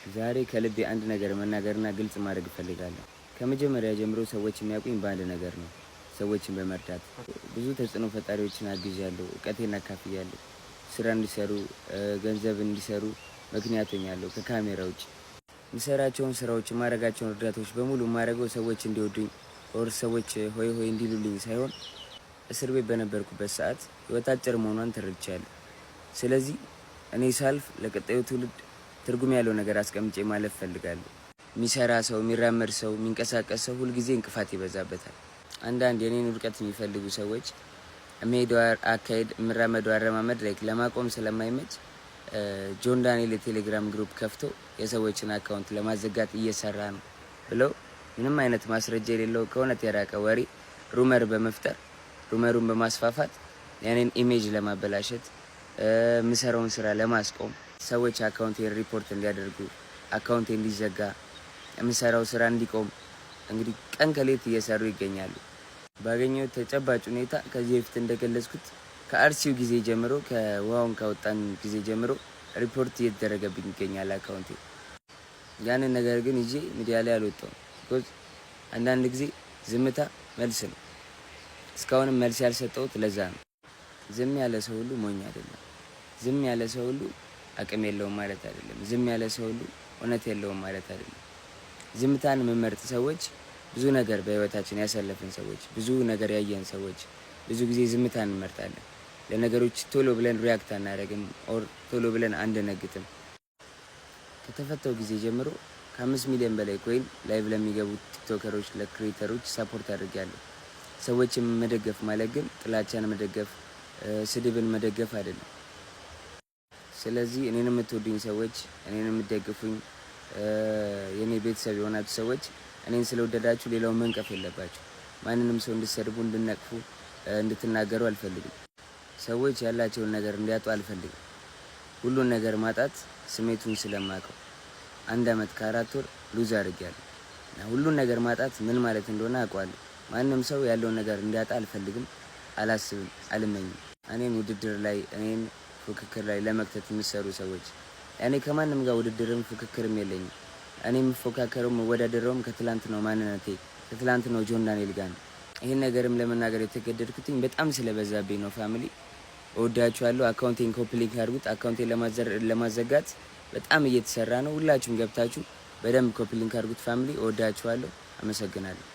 ዛሬ ከልቤ አንድ ነገር መናገርና ግልጽ ማድረግ እፈልጋለሁ። ከመጀመሪያ ጀምሮ ሰዎች የሚያውቁኝ በአንድ ነገር ነው፣ ሰዎችን በመርዳት። ብዙ ተጽዕኖ ፈጣሪዎችን አግዣለሁ፣ እውቀቴን አካፍያለሁ፣ ስራ እንዲሰሩ፣ ገንዘብ እንዲሰሩ ምክንያት ሆኛለሁ። ከካሜራ ውጭ የምሰራቸውን ስራዎች፣ የማደርጋቸውን እርዳታዎች በሙሉ የማደርገው ሰዎች እንዲወዱኝ ኦር ሰዎች ሆይ ሆይ እንዲሉልኝ ሳይሆን እስር ቤት በነበርኩበት ሰዓት ህይወት አጭር መሆኗን ተረድቻለሁ። ስለዚህ እኔ ሳልፍ ለቀጣዩ ትውልድ ትርጉም ያለው ነገር አስቀምጬ ማለፍ ፈልጋለሁ። የሚሰራ ሰው፣ የሚራመድ ሰው፣ የሚንቀሳቀስ ሰው ሁልጊዜ እንቅፋት ይበዛበታል። አንዳንድ የኔን ውድቀት የሚፈልጉ ሰዎች የሚሄደው አካሄድ፣ የሚራመደው አረማመድ ላይ ለማቆም ስለማይመች ጆን ዳንኤል የቴሌግራም ግሩፕ ከፍቶ የሰዎችን አካውንት ለማዘጋት እየሰራ ነው ብለው ምንም አይነት ማስረጃ የሌለው ከእውነት የራቀ ወሬ ሩመር በመፍጠር ሩመሩን በማስፋፋት ያኔን ኢሜጅ ለማበላሸት የምሰራውን ስራ ለማስቆም ሰዎች አካውንቴን ሪፖርት እንዲያደርጉ አካውንቴ እንዲዘጋ የምሰራው ስራ እንዲቆም እንግዲህ ቀን ከሌት እየሰሩ ይገኛሉ። ባገኘሁት ተጨባጭ ሁኔታ ከዚህ በፊት እንደገለጽኩት ከአርሲው ጊዜ ጀምሮ ከውሃውን ካወጣን ጊዜ ጀምሮ ሪፖርት እየተደረገብኝ ይገኛል አካውንቴ። ያንን ነገር ግን ይዤ ሚዲያ ላይ አልወጣሁም። ቢኮዝ አንዳንድ ጊዜ ዝምታ መልስ ነው። እስካሁንም መልስ ያልሰጠሁት ለዛ ነው። ዝም ያለ ሰው ሁሉ ሞኝ አይደለም። ዝም ያለ ሰው ሁሉ አቅም የለውም ማለት አይደለም። ዝም ያለ ሰው ሁሉ እውነት የለውም ማለት አይደለም። ዝምታን የምንመርጥ ሰዎች ብዙ ነገር በህይወታችን ያሳለፍን ሰዎች፣ ብዙ ነገር ያየን ሰዎች ብዙ ጊዜ ዝምታን እንመርጣለን። ለነገሮች ቶሎ ብለን ሪያክት አናደርግም ኦር ቶሎ ብለን አንደነግጥም። ከተፈታው ጊዜ ጀምሮ ከ5 ሚሊዮን በላይ ኮይን ላይቭ ለሚገቡ ቲክቶከሮች፣ ለክሬተሮች ሰፖርት አድርጋለሁ። ሰዎችን መደገፍ ማለት ግን ጥላቻን መደገፍ፣ ስድብን መደገፍ አይደለም። ስለዚህ እኔን የምትወዱኝ ሰዎች፣ እኔን የምትደግፉኝ የኔ ቤተሰብ የሆናችሁ ሰዎች እኔን ስለወደዳችሁ ሌላውን መንቀፍ የለባችሁ። ማንንም ሰው እንድትሰድቡ፣ እንድነቅፉ፣ እንድትናገሩ አልፈልግም። ሰዎች ያላቸውን ነገር እንዲያጡ አልፈልግም። ሁሉን ነገር ማጣት ስሜቱን ስለማውቀው 1 ዓመት ከ4 ወር ሉዝ አድርጌያለሁ እና ሁሉን ነገር ማጣት ምን ማለት እንደሆነ አውቀዋለሁ። ማንም ሰው ያለውን ነገር እንዲያጣ አልፈልግም፣ አላስብም፣ አልመኝም። እኔን ውድድር ላይ እኔን ፉክክር ላይ ለመክተት የሚሰሩ ሰዎች እኔ ከማንም ጋር ውድድርም ፉክክርም የለኝም። እኔ የምፎካከረው የምወዳደረውም ከትላንት ነው ማንነቴ ከትላንት ነው ጆን ዳንኤል ጋር ነው። ይህን ነገርም ለመናገር የተገደድኩትኝ በጣም ስለበዛብኝ ነው። ፋሚሊ እወዳችኋለሁ። አካውንቴን ኮፒ ሊንክ አድርጉት። አካውንቴን ለማዘጋት በጣም እየተሰራ ነው። ሁላችሁም ገብታችሁ በደንብ ኮፒ ሊንክ አድርጉት። ፋሚሊ እወዳችኋለሁ። አመሰግናለሁ።